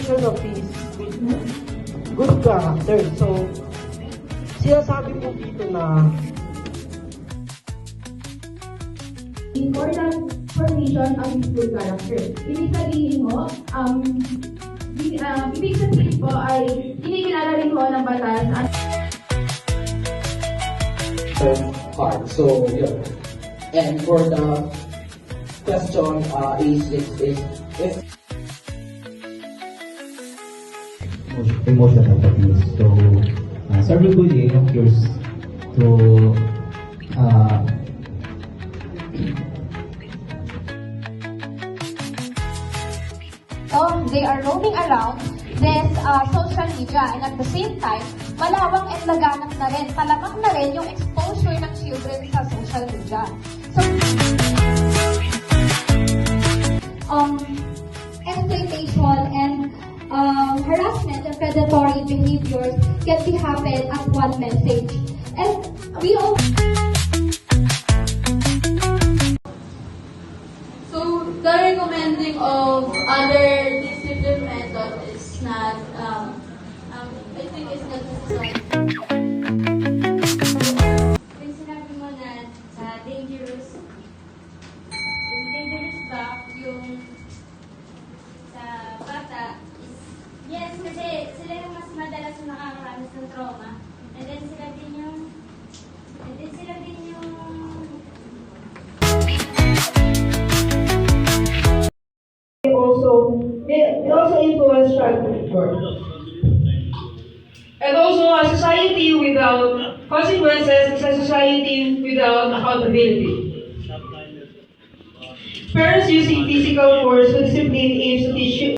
definition of peace with good character. So, sinasabi po dito na important formation of his good character. Ibig sabihin mo, ibig sabihin po ay kinikilala rin mo ng batas ang part. So, yun. And for the question is if emotional abuse. So, cyberbullying occurs to they are roaming around this social media, and at the same time, malawak at laganap na rin, talamak na rin yung exposure ng children sa social media. So, exploitation and harassment and predatory behaviors can be happen at one message. And we all So, the recommending of other discipline method is not, I think it's not necessary. Kung sinabi mo na dangerous ba yung sa bata is, yes, kasi sila yung mas madalas na nakakaranas ng trauma. And then sila din yung they also influence child labor. And also, a society without consequences is a society without accountability. Parents using physical force to discipline aims to teach.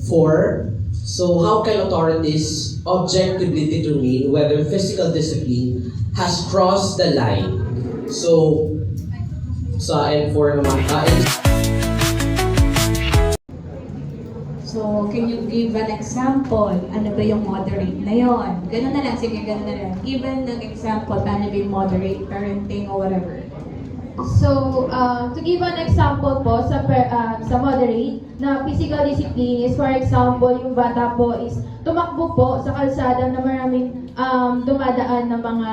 4. So, how can authorities objectively determine whether physical discipline has crossed the line? So, sa N4 naman, So, can you give an example? Ano ba yung moderate na yon? Ganun na lang, sige, ganun na lang. Even ng example, paano ba yung moderate parenting or whatever. So, to give an example po sa moderate na physical discipline is, for example, yung bata po is tumakbo po sa kalsada na maraming dumadaan ng mga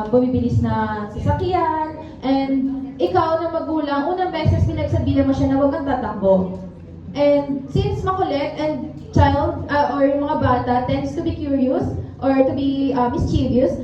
bumibilis na sasakyan, and ikaw na magulang, unang beses pinagsabihan mo siya na huwag kang tatakbo. And since makulit and child or yung mga bata tends to be curious or to be mischievous,